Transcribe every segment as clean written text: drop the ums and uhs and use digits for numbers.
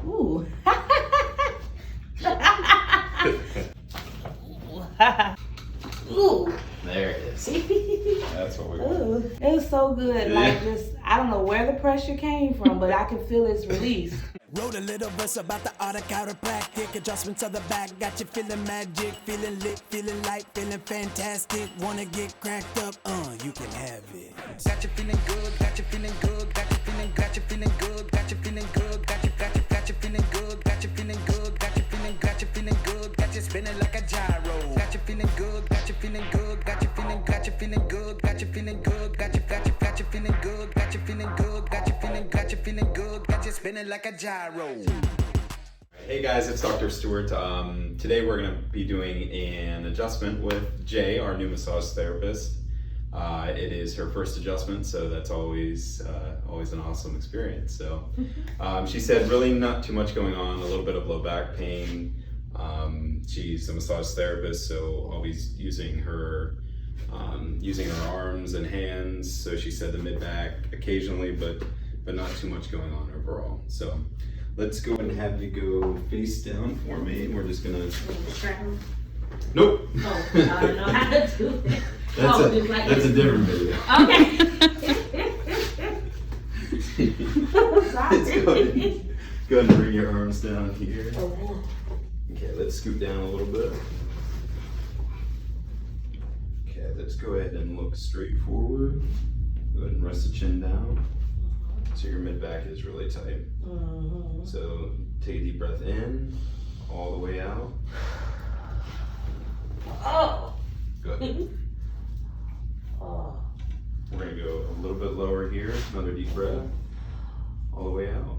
Ooh. Ooh. There it is. That's what we want. Ooh. It was so good. Yeah. Like just, I don't know where the pressure came from, but I can feel its release. Wrote a little verse about the art of chiropractic. Adjustments of the back got you feeling magic, feeling lit, feeling light, feeling fantastic. Wanna get cracked up? You can have it. Got you feeling good, got you feeling good, got you feeling, got you feeling good, got you feeling good, got you feeling good, got you feeling good, got you feeling good, got you spinning like a gyro. Got you feeling good, got you feeling good, got you feeling good, got you feeling good, got you feeling good, got you feeling good, got you feeling good, got you feeling good, got you spinning like a gyro. Hey guys, it's Dr. Stewart. Today we're going to be doing an adjustment with Jay, our new massage therapist. It is her first adjustment, so that's always an awesome experience. So she said really not too much going on, a little bit of low back pain. She's a massage therapist, so always using her arms and hands. So she said the mid back occasionally, but not too much going on overall. So let's go and have you go face down for me. We're just gonna. Nope. Oh, I don't know how to do it. That's a different video. Okay. Let's go ahead and bring your arms down here. Okay, let's scoot down a little bit. Okay, let's go ahead and look straight forward. Go ahead and rest the chin down. So your mid back is really tight. So take a deep breath in, all the way out. Oh. Good. Oh. We're gonna go a little bit lower here. Another deep breath, all the way out.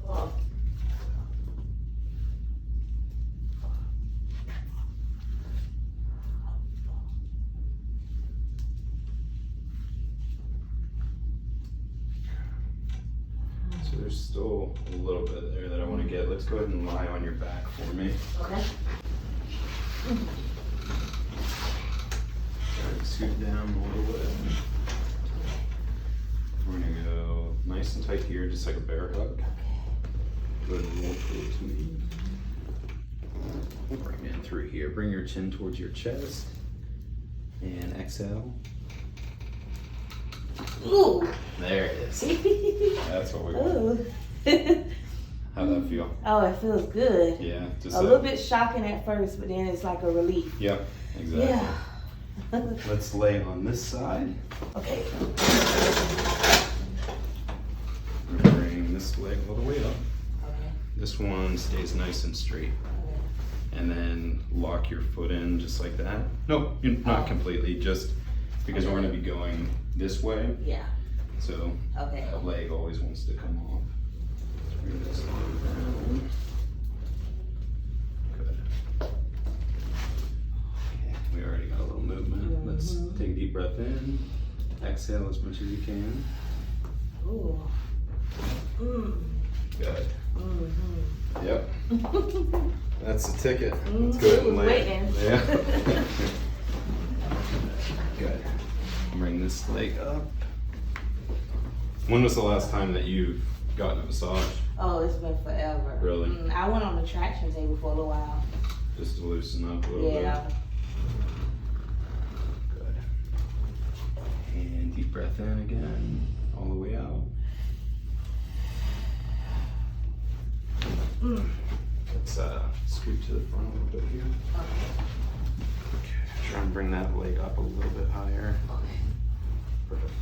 Oh. So there's still a little bit there that I want to get. Let's go ahead and lie on your back for me. Okay. Scoot down a little bit. We're gonna go nice and tight here, just like a bear hug. Go ahead and roll towards me. Bring in through here. Bring your chin towards your chest. And exhale. Ooh. There it is. That's what we want. Ooh. How'd that feel? Oh, it feels good. Yeah, just a little bit shocking at first, but then it's like a relief. Yep, exactly. Yeah. Let's lay on this side. Okay. Bring this leg all the way up. Okay. This one stays nice and straight. Okay. And then lock your foot in just like that. Nope, not completely, just because we're gonna be going this way. Yeah. So Okay. that leg always wants to come off. Bring this leg down. Good. Okay, we already got a little movement. Let's take a deep breath in. Exhale as much as you can. Ooh. Good. Mm-hmm. Yep. That's the ticket. Let's Mm-hmm. go ahead and lay. Waiting. Yeah. Good. Bring this leg up. When was the last time that you've gotten a massage? Oh, it's been forever. Really? I went on the traction table for a little while. Just to loosen up a little Yeah. bit. Good. And deep breath in again, all the way out. Let's scoot to the front a little bit here. Okay. Try and bring that leg up a little bit higher. Okay. Perfect.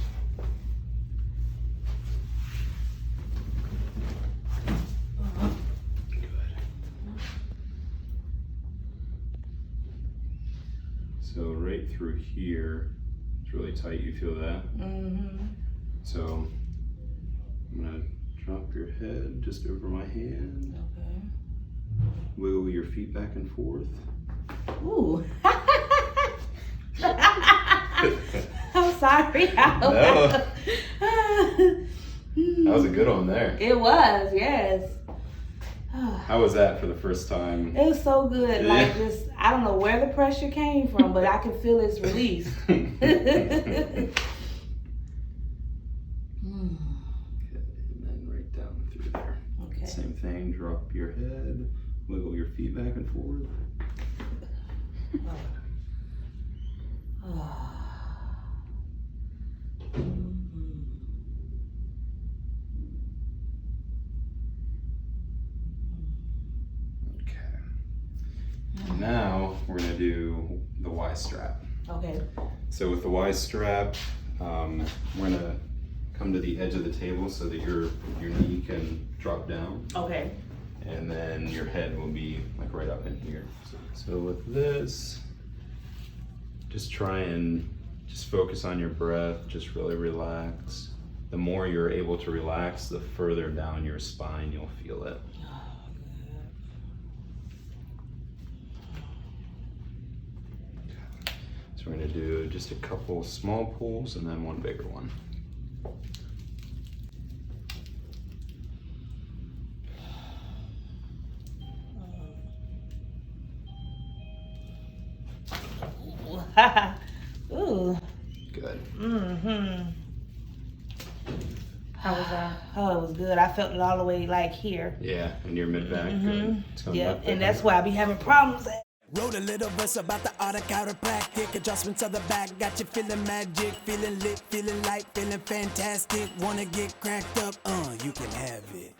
Good. So right through here, it's really tight. You feel that? Mm-hmm. So I'm gonna drop your head just over my hand. Okay. Wiggle your feet back and forth. Ooh. I'm sorry. No. That was a good one there. It was, yes. How was that for the first time? It was so good. Like just, I don't know where the pressure came from, but I can feel its release. And then right down through Okay. Same thing, drop your head, wiggle your feet back and forth. Okay. Now we're gonna do the ystrap. Okay. So with the ystrap, we're gonna come to the edge of the table so that your knee can drop down. Okay. And then your head will be like right up in here. So with this, just try and just focus on your breath, just really relax. The more you're able to relax, the further down your spine you'll feel it. So we're gonna do just a couple small pulls and then one bigger one. Ooh. Good. How was that? Oh, it was good. I felt it all the way like here. Yeah, in your mid-back. Good. It's coming Yeah, up there. and that's why I be having problems. Wrote a little verse about the art of chiropractic. Adjustments of the back got you feeling magic, feeling lit, feeling light, feeling fantastic. Wanna get cracked up? You can have it.